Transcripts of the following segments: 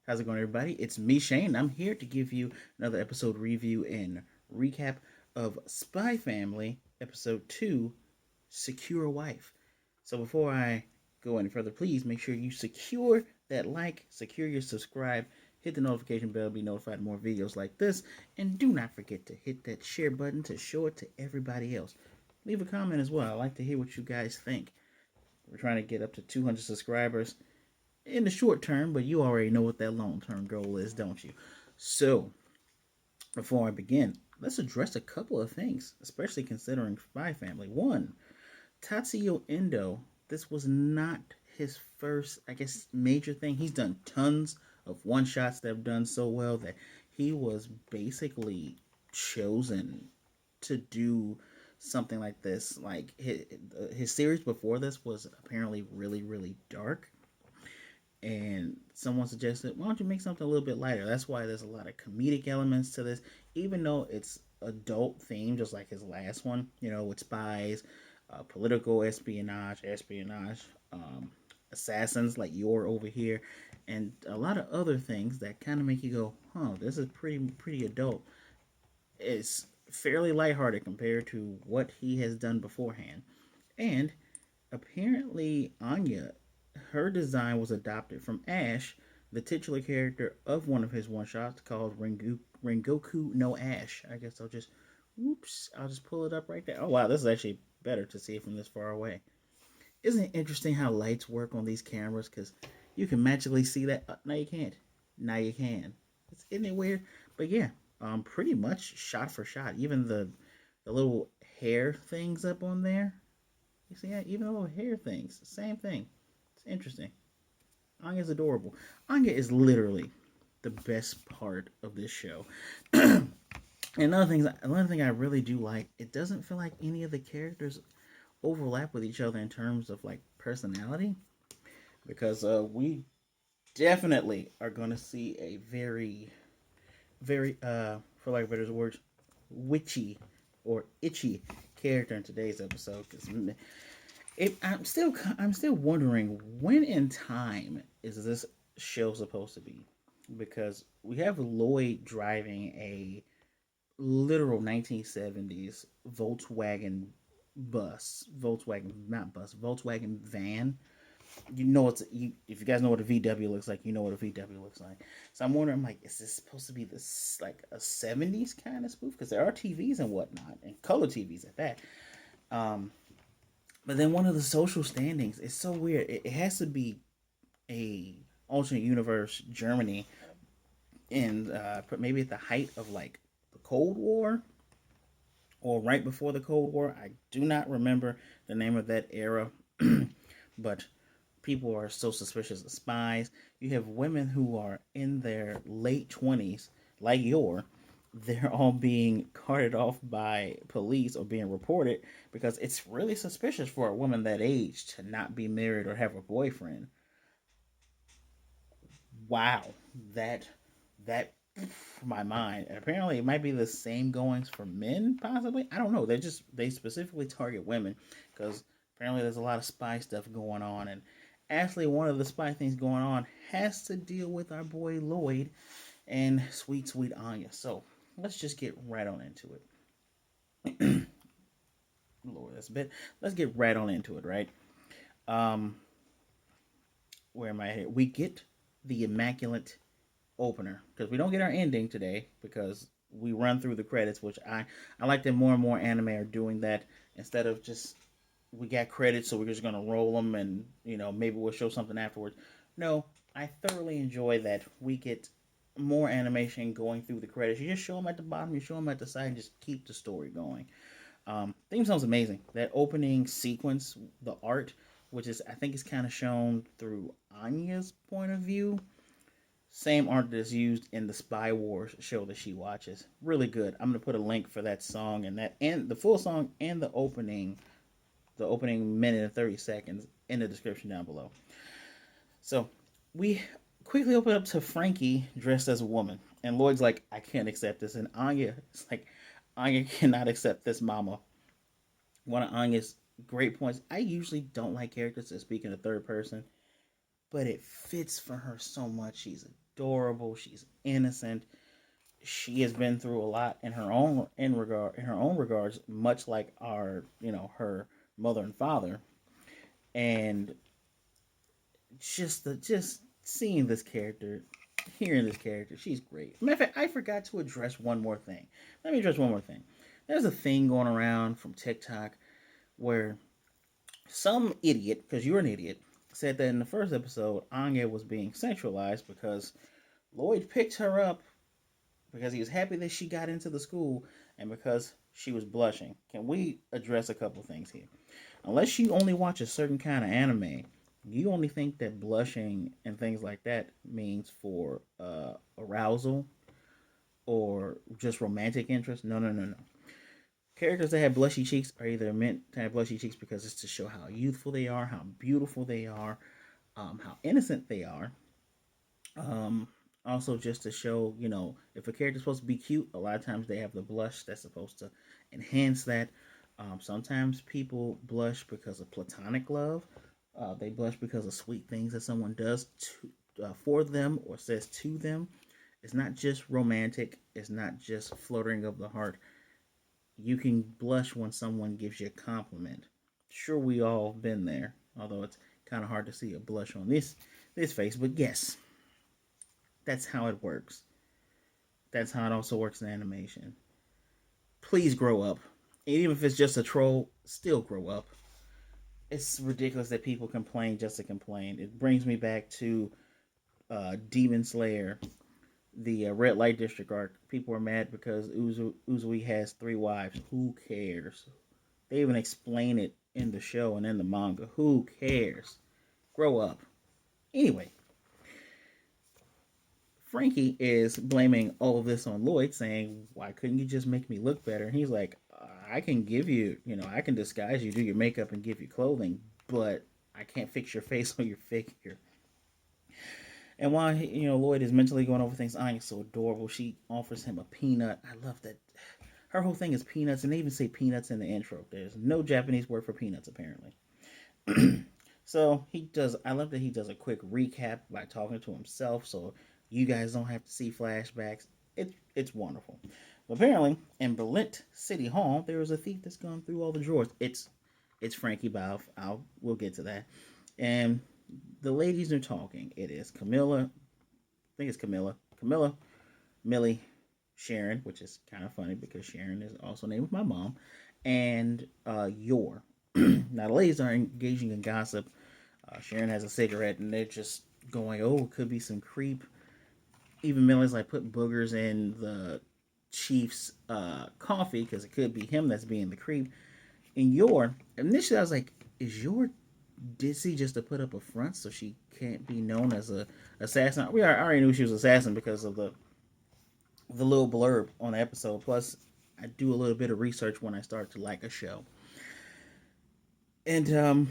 How's it going, everybody? It's me, Shane. I'm here to give you another episode review and recap of Spy Family, Episode 2, Secure Wife. So before I go any further, please make sure you secure that like, secure your subscribe, hit the notification bell to be notified of more videos like this, and do not forget to hit that share button to show it to everybody else. Leave a comment as well. I like to hear what you guys think. We're trying to get up to 200 subscribers in the short term, but you already know what that long term goal is, don't you? So, before I begin, let's address a couple of things, especially considering Spy Family. One, Tatsuya Endo, this was not his first, I guess, major thing. He's done tons of one shots that have done so well that he was basically chosen to do something like this. Like his series before this was apparently really, really dark, and someone suggested, why don't you make something a little bit lighter? That's why there's a lot of comedic elements to this, even though it's adult themed, just like his last one, with spies, political espionage, assassins like Yor over here, and a lot of other things that kind of make you go, huh, this is pretty adult. It's fairly lighthearted compared to what he has done beforehand. And apparently, Anya, her design was adopted from Ash, the titular character of one of his one shots called Rengoku no Ash. I guess I'll just pull it up right there. Oh wow, this is actually better to see it from this far away. Isn't it interesting how lights work on these cameras? Because you can magically see that. Now you can't. Now you can. Isn't it weird? But yeah, pretty much shot for shot. Even the little hair things up on there. You see that? Even the little hair things. Same thing. It's interesting. Anya's adorable. Anya is literally the best part of this show. And another thing I really do like, it doesn't feel like any of the characters overlap with each other in terms of like personality, because we definitely are going to see a very for lack of better words, witchy or itchy character in today's episode. Because I'm still wondering, when in time is this show supposed to be? Because we have Loid driving a literal 1970s Volkswagen van. If you guys know what a VW looks like, you know what a VW looks like. So I'm wondering, like, is this supposed to be this like a 70s kind of spoof? Because there are TVs and whatnot, and color TVs at that. Um, but then one of the social standings is so weird. It has to be a alternate universe Germany in maybe at the height of like the Cold War or right before the Cold War. I do not remember the name of that era, but people are so suspicious of spies. You have women who are in their late 20s, like Yor. They're all being carted off by police or being reported because it's really suspicious for a woman that age to not be married or have a boyfriend. Wow, that my mind. And apparently, it might be the same goings for men. Possibly, I don't know. They specifically target women because apparently there's a lot of spy stuff going on, and actually, one of the spy things going on has to deal with our boy Loid and sweet Anya. So let's just get right on into it. Lord, that's a bit. Let's get right on into it, right? Um, where am I here? We get the immaculate opener because we don't get our ending today because we run through the credits, which I like that more and more anime are doing that instead of just we got credits, so we're just gonna roll them and maybe we'll show something afterwards. No, I thoroughly enjoy that we get more animation going through the credits. You just show them at the bottom, you show them at the side, and just keep the story going. Theme song's amazing. That opening sequence, the art, which is I think is kind of shown through Anya's point of view. Same art that's used in the Spy Wars show that she watches. Really good. I'm gonna put a link for that song and the full song and the opening minute and 30 seconds in the description down below. So we quickly open up to Frankie dressed as a woman, and Lloyd's like, I can't accept this, and Anya is like, Anya cannot accept this, mama. One of Anya's great points. I usually don't like characters that speak in the third person. but it fits for her so much. She's adorable. She's innocent. She has been through a lot in her own regards, much like her mother and father, and just seeing this character, hearing this character, she's great. Matter of fact, I forgot to address one more thing. Let me address one more thing. There's a thing going around from TikTok where some idiot, because you're an idiot, said that in the first episode, Anya was being sexualized because Loid picked her up because he was happy that she got into the school and because she was blushing. Can we address a couple things here? Unless you only watch a certain kind of anime, you only think that blushing and things like that means for arousal or just romantic interest. No, no, no, no. Characters that have blushy cheeks are either meant to have blushy cheeks because it's to show how youthful they are, how beautiful they are, how innocent they are. Um, Also, just to show, if a character's supposed to be cute, a lot of times they have the blush that's supposed to enhance that. Sometimes people blush because of platonic love. They blush because of sweet things that someone does for them or says to them. It's not just romantic. It's not just fluttering of the heart. You can blush when someone gives you a compliment. Sure, we all been there, although it's kind of hard to see a blush on this face. But yes, that's how it works. That's how it also works in animation. Please grow up. Even if it's just a troll, still grow up. It's ridiculous that people complain just to complain. It brings me back to Demon Slayer, the Red Light District arc. People are mad because Uzui has 3 wives. Who cares? They even explain it in the show and in the manga. Who cares? Grow up. Anyway, Frankie is blaming all of this on Loid, saying, "Why couldn't you just make me look better?" And he's like, "I can give you, I can disguise you, do your makeup, and give you clothing, but I can't fix your face or your figure." And while Loid is mentally going over things, Anya's so adorable. She offers him a peanut. I love that. Her whole thing is peanuts, and they even say peanuts in the intro. There's no Japanese word for peanuts, apparently. So he does. I love that he does a quick recap by talking to himself, so you guys don't have to see flashbacks. It's wonderful. But apparently, in Berlin City Hall, there is a thief that's gone through all the drawers. It's Frankie Balf. We'll get to that. And the ladies are talking. It is Camilla. I think it's Camilla, Millie, Sharon, which is kind of funny because Sharon is also the name of my mom, and Yor. Now the ladies are engaging in gossip. Sharon has a cigarette, and they're just going, "Oh, it could be some creep." Even Millie's like, "Put boogers in the chief's coffee because it could be him that's being the creep." And Yor, initially I was like, "Is Yor ditzy just to put up a front so she can't be known as a assassin?" I already knew she was an assassin because of the little blurb on the episode. Plus, I do a little bit of research when I start to like a show. And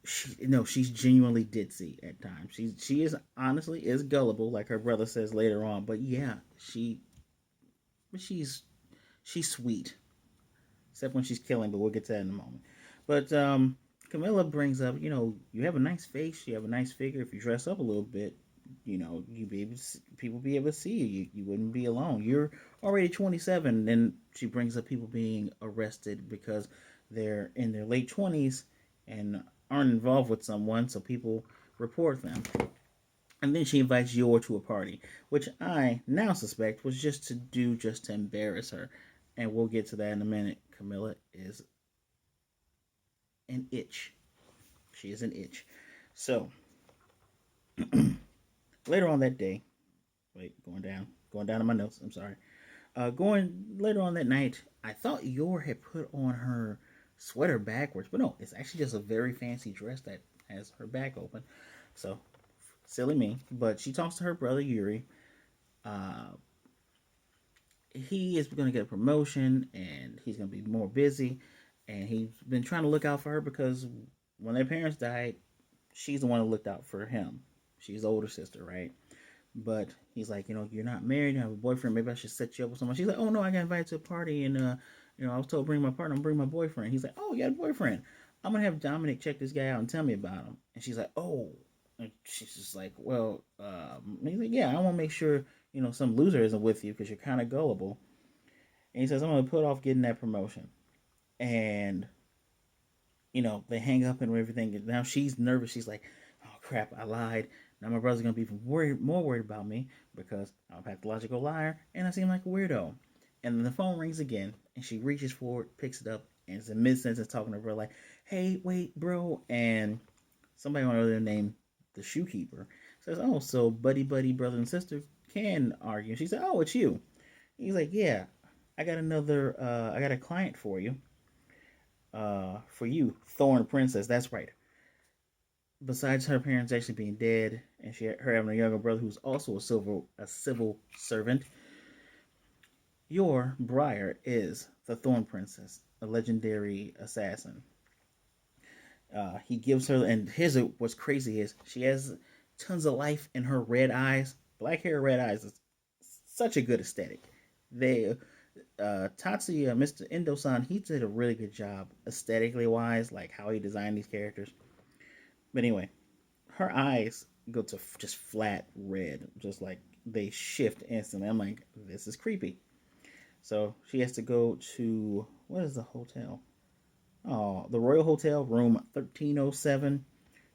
she's genuinely ditzy at times. She is honestly is gullible, like her brother says later on. But yeah, she's sweet, except when she's killing. But we'll get to that in a moment. But Camilla brings up, you have a nice face, you have a nice figure. If you dress up a little bit, you be able to see, people be able to see you. You wouldn't be alone. You're already 27. Then she brings up people being arrested because they're in their late 20s and aren't involved with someone, so people report them. And then she invites Yor to a party, which I now suspect was just to embarrass her. And we'll get to that in a minute. Camilla is an itch. She is an itch. So later on that day, going down in my notes. I'm sorry. Going later on that night, I thought Yor had put on her sweater backwards, but no, it's actually just a very fancy dress that has her back open. So silly me. But she talks to her brother Yuri. Uh, he is going to get a promotion, and he's going to be more busy. And he's been trying to look out for her because when their parents died, she's the one who looked out for him. She's the older sister, right? But he's like, you're not married, you have a boyfriend. Maybe I should set you up with someone. She's like, "Oh no, I got invited to a party, and I was told to bring my partner, bring my boyfriend." He's like, "Oh, you got a boyfriend? I'm gonna have Dominic check this guy out and tell me about him." And she's like, "Oh, And she's just like, well, he's like, yeah, I want to make sure, some loser isn't with you because you're kind of gullible. And he says, I'm going to put off getting that promotion. And, they hang up and everything. And now she's nervous. She's like, oh, crap, I lied. Now my brother's going to be more worried about me because I'm a pathological liar and I seem like a weirdo. And then the phone rings again and she reaches forward, picks it up, and is in mid sentence talking to her like, hey, wait, bro. And somebody on the other named the shoekeeper says, oh, so buddy, brother and sister can argue. She said, oh, it's you. He's like, yeah, I got a client for you, Thorn Princess. That's right. Besides her parents actually being dead, and her having a younger brother who's also a civil servant, Yor Briar is the Thorn Princess, a legendary assassin. He gives her, and here's what's crazy is she has tons of life in her red eyes. Black hair, red eyes is such a good aesthetic. They, Tatsuya, Mr. Endo-san, he did a really good job aesthetically wise, like how he designed these characters. But anyway, her eyes go to just flat red, just like they shift instantly. I'm like, this is creepy. So she has to go to, what is the hotel? Oh, the Royal Hotel, room 1307.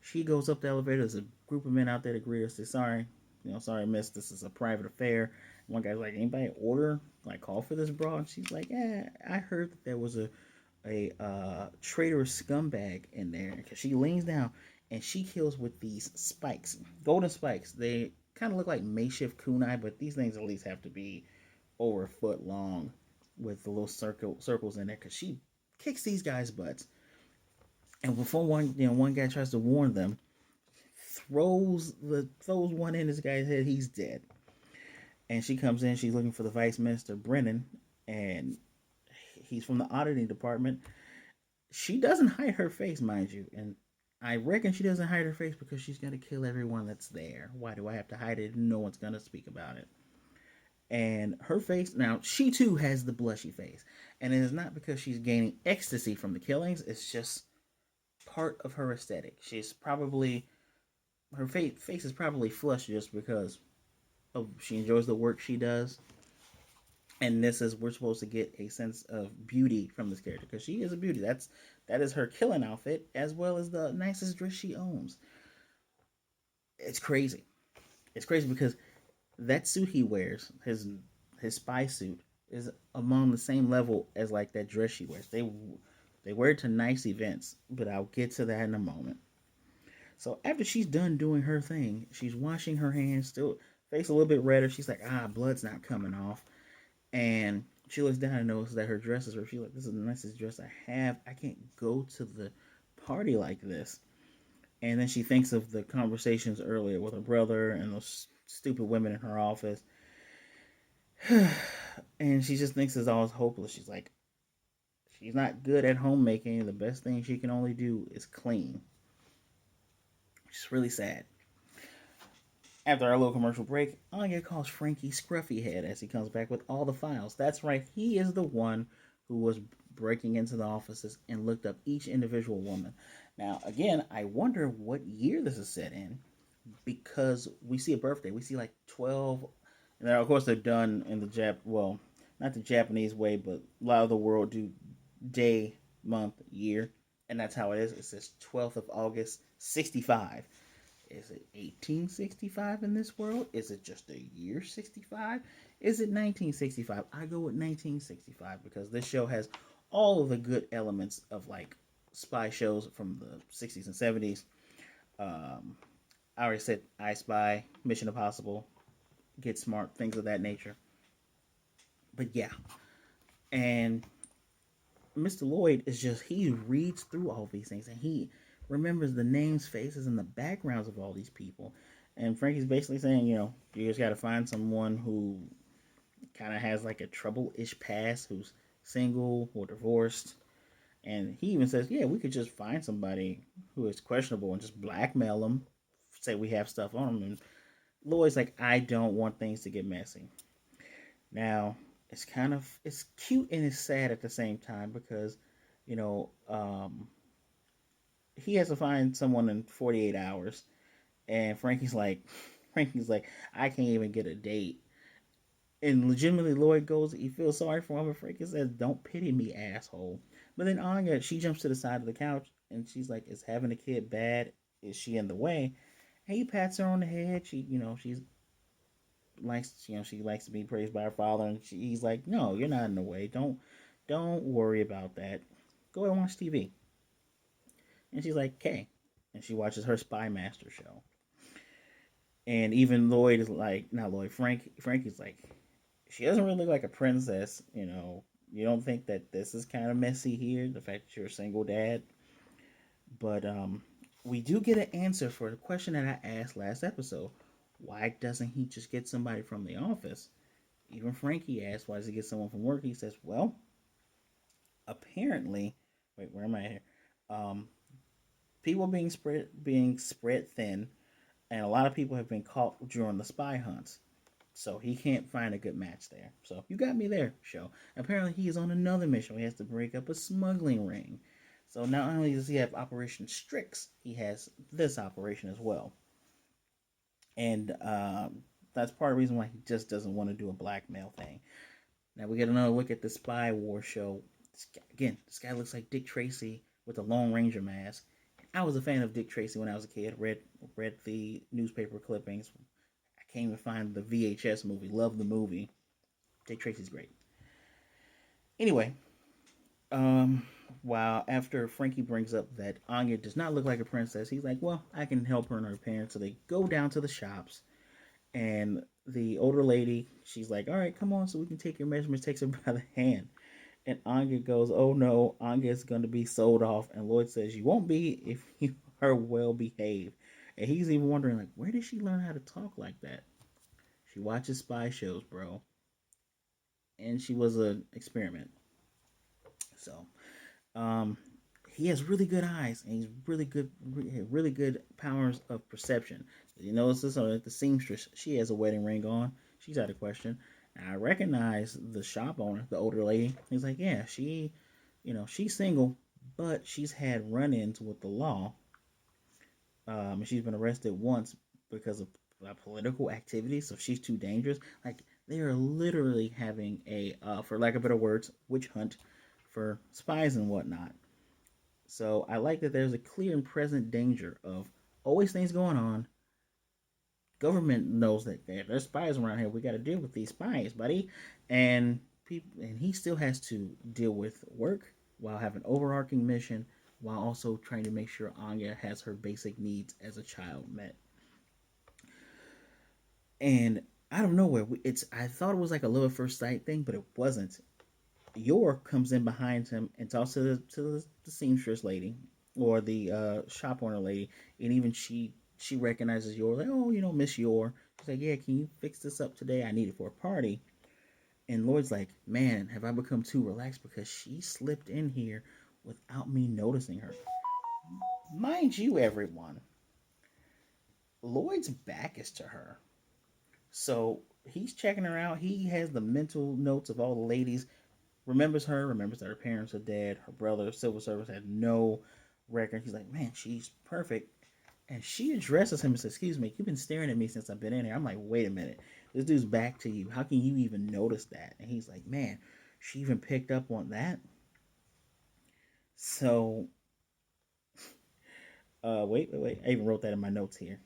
She goes up the elevator. There's a group of men out there to greet her. Say, sorry, sorry, miss. This is a private affair. One guy's like, anybody order, like, call for this bra? And she's like, yeah, I heard that there was a traitorous scumbag in there. Because she leans down and she kills with these spikes, golden spikes. They kind of look like makeshift kunai, but these things at least have to be over a foot long with the little circles in there. Because she kicks these guys' butts. And before one guy tries to warn them, throws one in this guy's head. He's dead. And she comes in. She's looking for the Vice Minister Brennan, and he's from the auditing department. She doesn't hide her face, mind you, and I reckon she doesn't hide her face because she's gonna kill everyone that's there. Why do I have to hide it? No one's gonna speak about it. And her face, now she too has the blushy face, and it is not because she's gaining ecstasy from the killings. It's just part of her aesthetic. She's probably her face is probably flushed just because she enjoys the work she does. And this is we're supposed to get a sense of beauty from this character because she is a beauty. That is her killing outfit as well as the nicest dress she owns. It's crazy. It's crazy because that suit he wears, his spy suit, is among the same level as like that dress she wears. They wear it to nice events, but I'll get to that in a moment. So after she's done doing her thing, she's washing her hands, still face a little bit redder. She's like, blood's not coming off. And she looks down and notices that her dress is ripped. She's like, this is the nicest dress I have. I can't go to the party like this. And then she thinks of the conversations earlier with her brother and those stupid women in her office. And she just thinks it's all hopeless. She's like, she's not good at homemaking. The best thing she can only do is clean. Which is really sad. After our little commercial break, Anya calls Frankie Scruffy Head as he comes back with all the files. That's right, he is the one who was breaking into the offices and looked up each individual woman. Now, again, I wonder what year this is set in because we see a birthday. We see like 12, and then of course they're done in not the Japanese way, but a lot of the world do day, month, year, and that's how it is. It says 12th of August, 65. Is it 1865 in this world? Is it just a year 65? Is it 1965? I go with 1965 because this show has all of the good elements of like spy shows from the 60s and 70s. I already said I Spy, Mission Impossible, Get Smart, things of that nature. But yeah. And Mr. Loid is just, he reads through all these things and he remembers the names, faces, and the backgrounds of all these people. And Frankie's basically saying, you just got to find someone who kind of has like a trouble-ish past, who's single or divorced. And he even says, yeah, we could just find somebody who is questionable and just blackmail them, say we have stuff on them. And Lloyd's like, I don't want things to get messy. Now, it's cute and it's sad at the same time because, you know, he has to find someone in 48 hours, And Frankie's like, I can't even get a date. And legitimately, Loid goes, he feels sorry for him, and Frankie says, "Don't pity me, asshole." But then Anya, she jumps to the side of the couch, and she's like, "Is having a kid bad? Is she in the way?" And he pats her on the head. She likes to be praised by her father, and he's like, "No, you're not in the way. Don't worry about that. Go ahead and watch TV." And she's like, "Okay." And she watches her Spy Master show. And even Loid is like, not Loid, Frankie's like, she doesn't really look like a princess. You don't think that this is kind of messy here, the fact that you're a single dad. But we do get an answer for the question that I asked last episode. Why doesn't he just get somebody from the office? Even Frankie asked, why does he get someone from work? He says, well, apparently, wait, where am I here? Um, People being spread thin, and a lot of people have been caught during the spy hunts. So he can't find a good match there. So you got me there, show. Apparently he is on another mission. He has to break up a smuggling ring. So not only does he have Operation Strix, he has this operation as well. And that's part of the reason why he just doesn't want to do a blackmail thing. Now we get another look at the Spy War show. This guy looks like Dick Tracy with a Lone Ranger mask. I was a fan of Dick Tracy when I was a kid. Read the newspaper clippings. I can't even find the VHS movie. Love the movie. Dick Tracy's great. Anyway, um, while after Frankie brings up that Anya does not look like a princess, he's like, "Well, I can help her and her parents." So they go down to the shops, and the older lady, she's like, "All right, come on, so we can take your measurements." Takes her by the hand, and Anya goes, "Oh no, Anya is going to be sold off." And Loid says, "You won't be if you are well behaved." And he's even wondering, like, where did she learn how to talk like that? She watches spy shows, bro, and she was an experiment. So, um, he has really good eyes, and he's really good powers of perception. You notice this on the seamstress? She has a wedding ring on. She's out of question. And I recognize the shop owner, the older lady. He's like, yeah, she's single, but she's had run-ins with the law. And she's been arrested once because of political activity, so she's too dangerous. Like they are literally having for lack of better words, witch hunt for spies and whatnot. So I like that there's a clear and present danger of always things going on. Government knows that there's spies around here. We got to deal with these spies, buddy. And and he still has to deal with work while having overarching mission, while also trying to make sure Anya has her basic needs as a child met. And I don't know where it's. I thought it was like a love at first sight thing, but it wasn't. Yor comes in behind him and talks to the seamstress lady or the shop owner lady, and even she recognizes Yor, like, oh, Miss Yor. She's like, yeah, can you fix this up today? I need it for a party. And Lloyd's like, man, have I become too relaxed because she slipped in here without me noticing her? Mind you, everyone, Lloyd's back is to her. So he's checking her out. He has the mental notes of all the ladies, remembers that her parents are dead. Her brother, civil service, had no record. He's like, man, she's perfect. And she addresses him and says, excuse me, you've been staring at me since I've been in here. I'm like, wait a minute. This dude's back to you. How can you even notice that? And he's like, man, she even picked up on that. So, wait. I even wrote that in my notes here.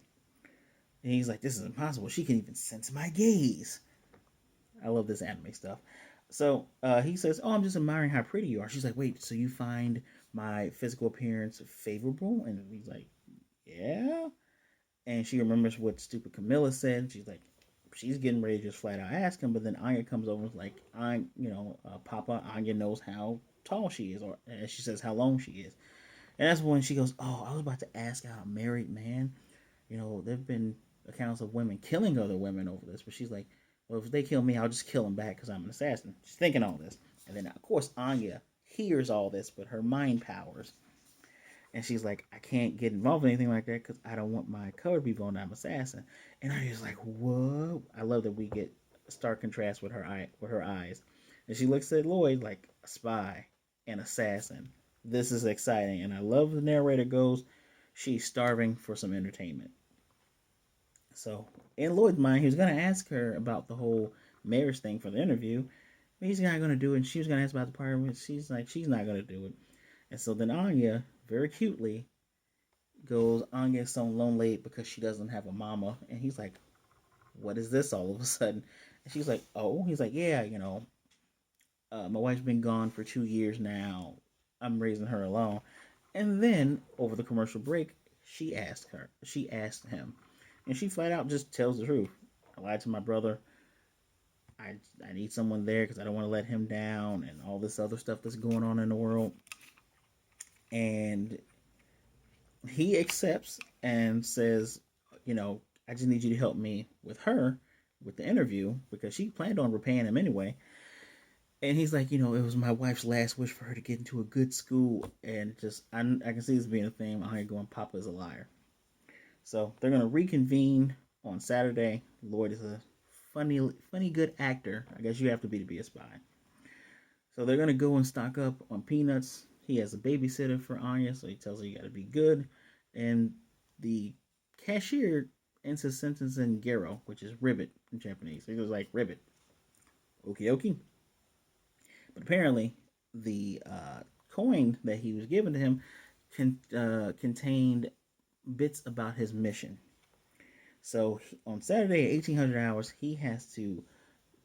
And he's like, this is impossible. She can even sense my gaze. I love this anime stuff. So he says, oh, I'm just admiring how pretty you are. She's like, wait, so you find my physical appearance favorable? And he's like, yeah. And she remembers what stupid Camilla said. She's like, she's getting ready to just flat out ask him. But then Anya comes over and is like, Papa, Anya knows how tall she is. Or as she says, how long she is. And that's when she goes, oh, I was about to ask out a married man. There have been accounts of women killing other women over this. But she's like, well, if they kill me, I'll just kill them back because I'm an assassin. She's thinking all this. And then, of course, Anya hears all this, but her mind powers. And she's like, I can't get involved in anything like that because I don't want my cover to be blown. I'm an assassin. And I was like, whoa. I love that we get a stark contrast with her eyes. And she looks at Loid like a spy, an assassin. This is exciting. And I love the narrator goes, she's starving for some entertainment. So in Lloyd's mind, he was going to ask her about the whole marriage thing for the interview, but he's not going to do it. And she was going to ask about the part, but she's like, she's not going to do it. And so then Anya, very cutely, goes, Anya's so lonely because she doesn't have a mama. And he's like, what is this all of a sudden? And she's like, oh, he's like, yeah, my wife's been gone for 2 years now. I'm raising her alone. And then over the commercial break, she asked him, and she flat out just tells the truth. I lied to my brother. I need someone there because I don't want to let him down, and all this other stuff that's going on in the world. And he accepts and says, I just need you to help me with her with the interview because she planned on repaying him anyway. And he's like, it was my wife's last wish for her to get into a good school. And just, I can see this being a theme. I'm here going, Papa's a liar. So they're going to reconvene on Saturday. Loid is a funny, good actor. I guess you have to be a spy. So they're going to go and stock up on peanuts. He has a babysitter for Anya, so he tells her you got to be good. And the cashier ends his sentence in Gero, which is ribbit in Japanese. So he goes like, ribbit. Okie dokie. But apparently, the coin that he was given to him contained bits about his mission. So on Saturday at 1800 hours, he has to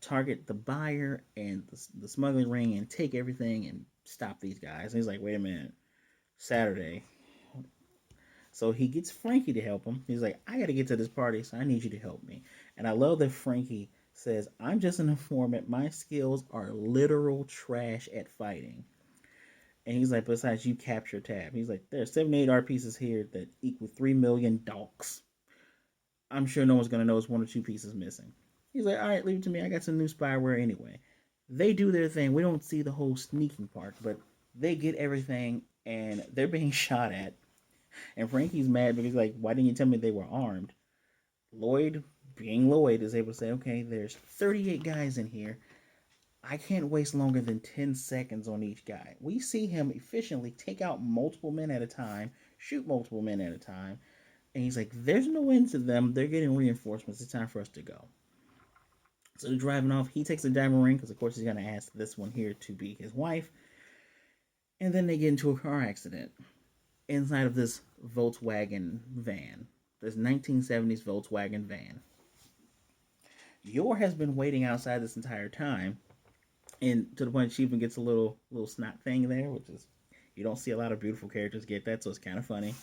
target the buyer and the smuggling ring and take everything and stop these guys. And he's like, wait a minute, Saturday. So he gets Frankie to help him. He's like, I got to get to this party, so I need you to help me. And I love that Frankie says, I'm just an informant. My skills are literal trash at fighting. And he's like, besides, you capture tab. He's like, there are 78 art pieces here that equal 3 million docs. I'm sure no one's going to notice 1 or 2 pieces missing. He's like, all right, leave it to me. I got some new spyware anyway. They do their thing. We don't see the whole sneaking part, but they get everything, and they're being shot at. And Frankie's mad because he's like, why didn't you tell me they were armed? Loid, being Loid, is able to say, okay, there's 38 guys in here. I can't waste longer than 10 seconds on each guy. We see him efficiently take out multiple men at a time, shoot multiple men at a time. And he's like, there's no end to them. They're getting reinforcements. It's time for us to go. So they're driving off. He takes a diamond ring because, of course, he's going to ask this one here to be his wife. And then they get into a car accident inside of this Volkswagen van. This 1970s Volkswagen van. Yor has been waiting outside this entire time. And to the point she even gets a little snot thing there, which is, you don't see a lot of beautiful characters get that, so it's kind of funny.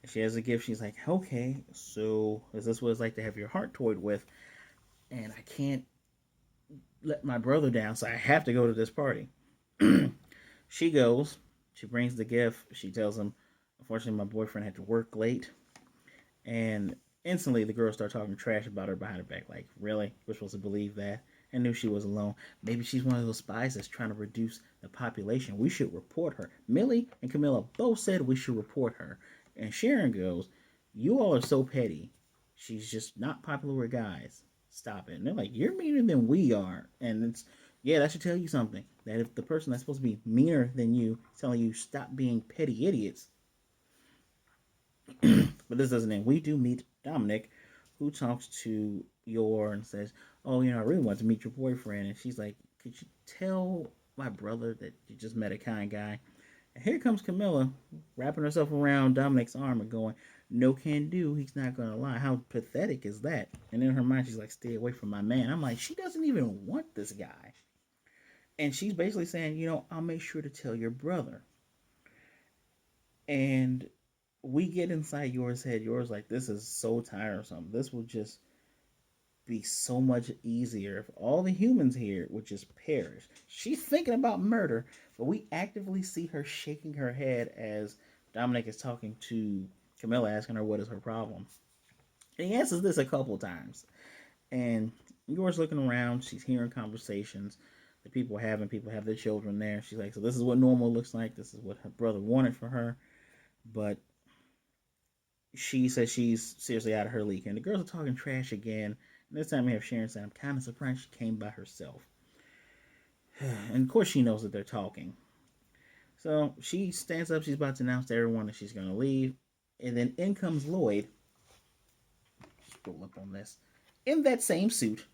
And she has a gift. She's like, okay, so is this what it's like to have your heart toyed with? And I can't let my brother down, so I have to go to this party. She goes. She brings the gift. She tells him, unfortunately, my boyfriend had to work late. And instantly, the girls start talking trash about her behind her back. Like, really? We're supposed to believe that? I knew she was alone. Maybe she's one of those spies that's trying to reduce the population. We should report her. Millie and Camilla both said we should report her. And Sharon goes, you all are so petty. She's just not popular with guys. Stop it. And they're like, you're meaner than we are. And it's, yeah, that should tell you something. That if the person that's supposed to be meaner than you is telling you stop being petty idiots. But this doesn't end. We do meet Dominic, who talks to Yor and says, oh, I really want to meet your boyfriend. And she's like, could you tell my brother that you just met a kind guy? And here comes Camilla, wrapping herself around Dominic's arm and going, no can do. He's not going to lie. How pathetic is that? And in her mind, she's like, stay away from my man. I'm like, she doesn't even want this guy. And she's basically saying, I'll make sure to tell your brother. And we get inside Yor's head. Yor's like, this is so tiresome. This will just be so much easier if all the humans here would just perish. She's thinking about murder, but we actively see her shaking her head as Dominic is talking to Camilla, asking her what is her problem. And he answers this a couple times. And Yor's looking around. She's hearing conversations that people have their children there. She's like, so this is what normal looks like. This is what her brother wanted for her. But she says she's seriously out of her league. And the girls are talking trash again. And this time we have Sharon saying, I'm kind of surprised she came by herself. And of course she knows that they're talking. So she stands up. She's about to announce to everyone that she's going to leave. And then in comes Loid. scroll up on this. In that same suit.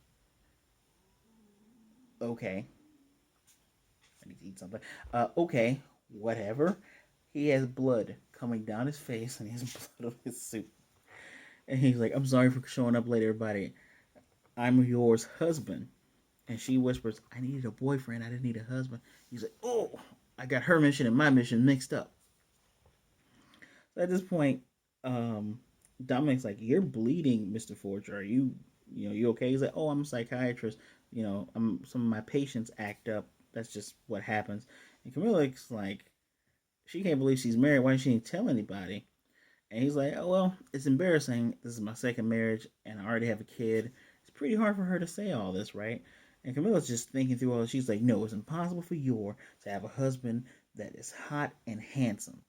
Okay. I need to eat something. Okay. Whatever. He has blood coming down his face and he has blood on his suit. And he's like, I'm sorry for showing up late, everybody. I'm Yor's husband. And she whispers, I needed a boyfriend. I didn't need a husband. He's like, oh, I got her mission and my mission mixed up. So at this point, um, Dominic's like, you're bleeding, Mr. Forger. Are you okay? He's like, oh, I'm a psychiatrist. Some of my patients act up. That's just what happens. And Camilla's like, she can't believe she's married. Why didn't she tell anybody? And he's like, oh, well, it's embarrassing. This is my second marriage, and I already have a kid. It's pretty hard for her to say all this, right? And Camilla's just thinking through all this. She's like, no, it's impossible for Yor to have a husband that is hot and handsome.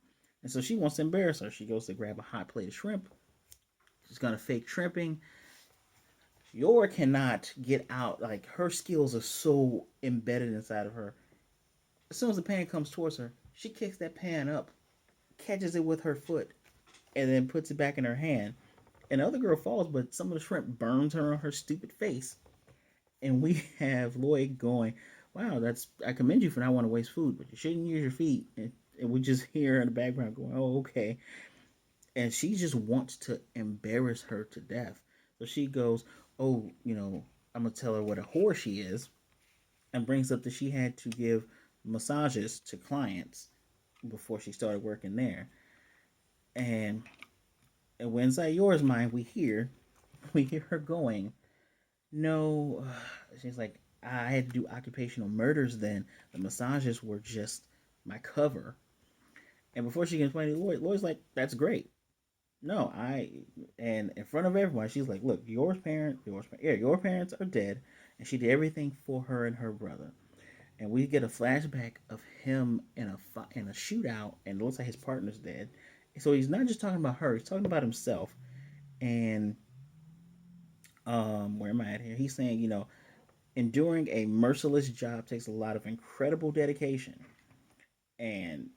And so she wants to embarrass her. She goes to grab a hot plate of shrimp. She's going to fake shrimping. Yor cannot get out. Like, her skills are so embedded inside of her. As soon as the pan comes towards her, she kicks that pan up, catches it with her foot, and then puts it back in her hand. And the other girl falls, but some of the shrimp burns her on her stupid face. And we have Loid going, wow, I commend you for not wanting to waste food, but you shouldn't use your feet. And we just hear in the background going, oh, okay. And she just wants to embarrass her to death. So she goes, oh, I'm going to tell her what a whore she is, and brings up that she had to give massages to clients before she started working there. And when inside Yor's mind, we hear her going, no, she's like, I had to do occupational murders then. The massages were just my cover. And before she can explain to Loid's like, that's great. No, and in front of everyone, she's like, look, your parents are dead, and she did everything for her and her brother. And we get a flashback of him in a shootout, and it looks like his partner's dead. So he's not just talking about her; he's talking about himself. And where am I at here? He's saying, enduring a merciless job takes a lot of incredible dedication. And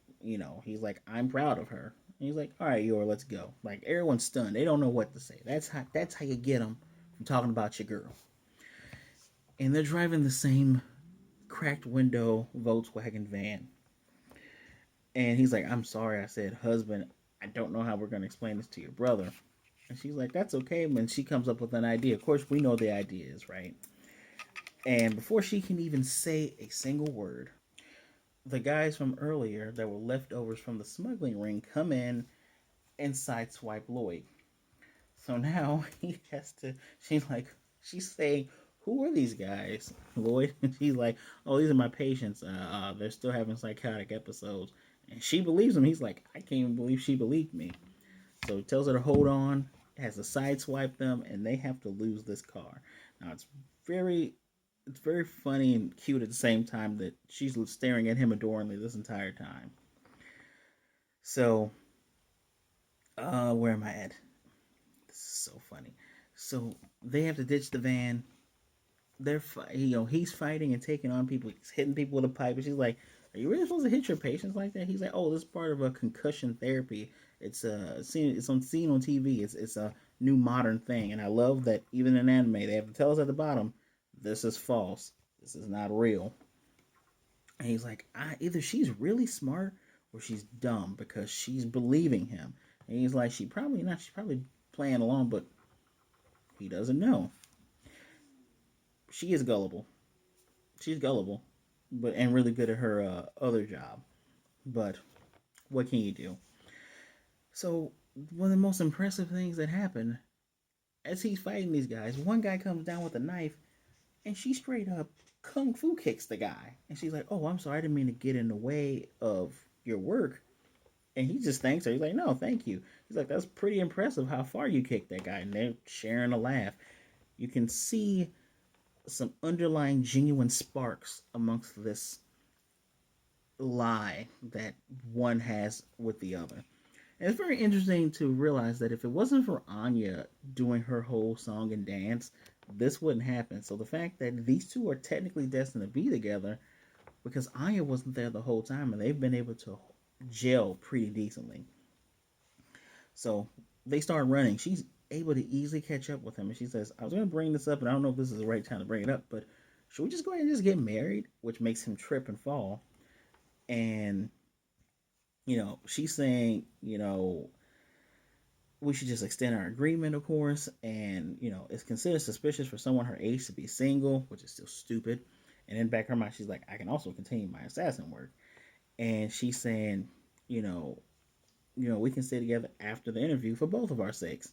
he's like, I'm proud of her. And he's like, all right, Yor, let's go. Like, everyone's stunned; they don't know what to say. That's how you get them from talking about your girl. And they're driving the same cracked window Volkswagen van. And he's like, I'm sorry, I said husband. I don't know how we're going to explain this to your brother. And she's like, that's okay. And she comes up with an idea. Of course, we know the idea is, right? And before she can even say a single word, the guys from earlier that were leftovers from the smuggling ring come in and sideswipe Loid. So now he has to, she's saying, who are these guys, Loid? And she's like, oh, these are my patients. They're still having psychotic episodes. And she believes him. He's like, I can't even believe she believed me. So he tells her to hold on, has to sideswipe them, and they have to lose this car. Now it's very funny and cute at the same time that she's staring at him adoringly this entire time. So, where am I at? This is so funny. So they have to ditch the van. He's fighting and taking on people. He's hitting people with a pipe, and she's like, "Are you really supposed to hit your patients like that?" He's like, "Oh, this is part of a concussion therapy. It's seen on TV. It's a new modern thing." And I love that even in anime they have to tell us at the bottom, "This is false. This is not real." And he's like, either she's really smart or she's dumb because she's believing him. And he's like, she probably not. She's probably playing along, but he doesn't know. She is gullible. She's gullible, and really good at her other job. But what can you do? So one of the most impressive things that happen as he's fighting these guys, one guy comes down with a knife, and she straight up kung fu kicks the guy, and she's like, "Oh, I'm sorry, I didn't mean to get in the way of your work." And he just thanks her. He's like, "No, thank you." He's like, "That's pretty impressive how far you kicked that guy." And they're sharing a laugh. You can see some underlying genuine sparks amongst this lie that one has with the other. And it's very interesting to realize that if it wasn't for Anya doing her whole song and dance, this wouldn't happen. So the fact that these two are technically destined to be together because Anya wasn't there the whole time and they've been able to gel pretty decently. So they start running. She's able to easily catch up with him. And she says, I was going to bring this up, and I don't know if this is the right time to bring it up, but should we just go ahead and just get married? Which makes him trip and fall. And, she's saying, we should just extend our agreement, of course. And, it's considered suspicious for someone her age to be single, which is still stupid. And in the back of her mind, she's like, I can also continue my assassin work. And she's saying, you know, we can stay together after the interview for both of our sakes.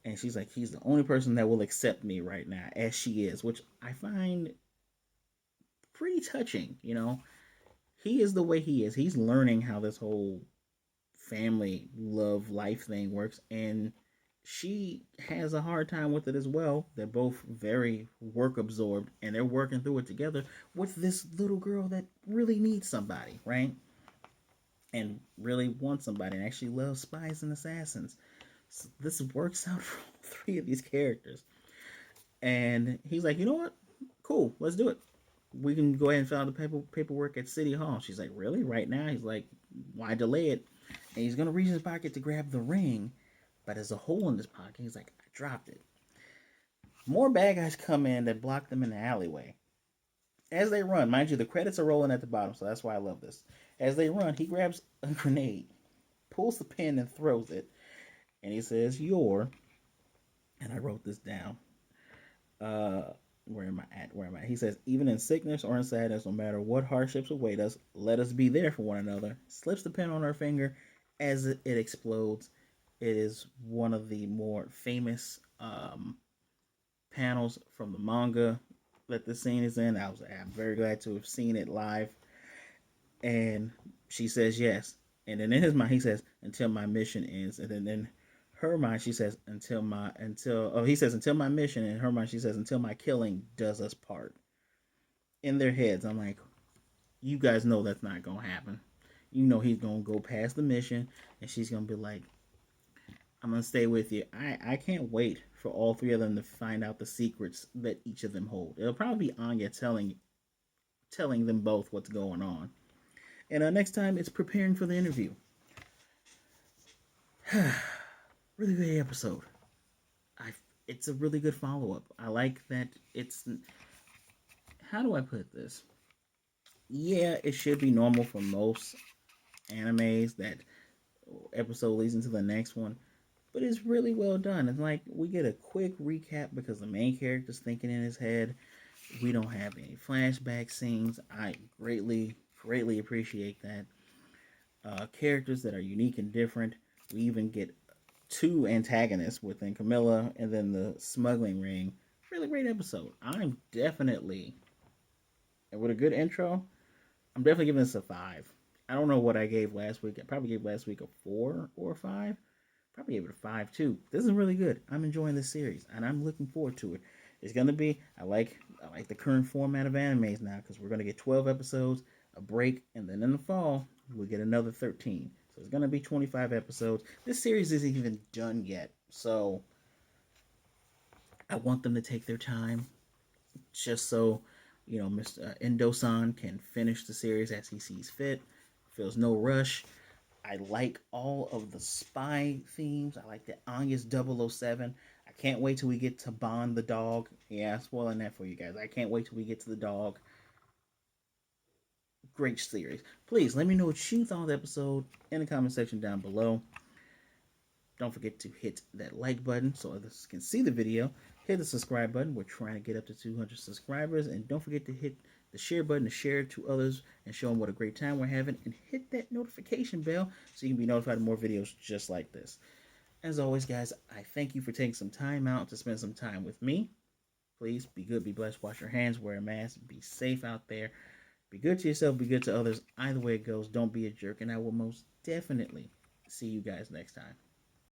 And she's like, he's the only person that will accept me right now as she is, which I find pretty touching. He is the way he is. He's learning how this whole family love life thing works, and she has a hard time with it as well. They're both very work absorbed, and they're working through it together with this little girl that really needs somebody, right? And really wants somebody, and actually loves spies and assassins. So this works out for all three of these characters. And he's like, you know what? Cool, let's do it. We can go ahead and fill out the paperwork at City Hall. She's like, really? Right now? He's like, why delay it? And he's going to reach in his pocket to grab the ring, but there's a hole in his pocket. He's like, I dropped it. More bad guys come in that block them in the alleyway. As they run, mind you, the credits are rolling at the bottom, so that's why I love this. As they run, he grabs a grenade, pulls the pin and throws it, and he says, Yor, and I wrote this down. Where am I at? Where am I? He says, even in sickness or in sadness, no matter what hardships await us, let us be there for one another. Slips the pin on her finger as it explodes. It is one of the more famous panels from the manga that this scene is in. I'm very glad to have seen it live. And she says yes. And then in his mind, he says, until my mission ends. And then in her mind, she says, until my mission. In her mind, she says, until my killing does us part. In their heads, I'm like, you guys know that's not going to happen. You know he's going to go past the mission, and she's going to be like, I'm going to stay with you. I can't wait for all three of them to find out the secrets that each of them hold. It'll probably be Anya telling them both what's going on. And next time, it's preparing for the interview. Really good episode. It's a really good follow-up. I like that it's... How do I put this? Yeah, it should be normal for most animes that episode leads into the next one. But it's really well done. It's like we get a quick recap because the main character's thinking in his head. We don't have any flashback scenes. I greatly appreciate that. Characters that are unique and different. We even get two antagonists within Camilla and then the smuggling ring. Really great episode. I'm definitely, with a good intro, I'm definitely giving this a 5. I don't know what I gave last week. I probably gave last week a 4 or a 5. Probably gave it a 5 too. This is really good. I'm enjoying this series and I'm looking forward to it. It's gonna be, I like the current format of animes now because we're gonna get 12 episodes, a break, and then in the fall we'll get another 13. So it's gonna be 25 episodes. This series isn't even done yet, so I want them to take their time, just so Mr. Endo-san can finish the series as he sees fit. Feels no rush. I like all of the spy themes. I like the Anya's 007. I can't wait till we get to Bond the dog. Yeah, spoiling that for you guys. I can't wait till we get to the dog. Great series. Please let me know what you thought of the episode in the comment section down below. Don't forget to hit that like button so others can see the video. Hit the subscribe button. We're trying to get up to 200 subscribers. And don't forget to hit the share button to share it to others and show them what a great time we're having. And hit that notification bell so you can be notified of more videos just like this. As always, guys, I thank you for taking some time out to spend some time with me. Please be good, be blessed, wash your hands, wear a mask, be safe out there. Be good to yourself, be good to others. Either way it goes, don't be a jerk. And I will most definitely see you guys next time.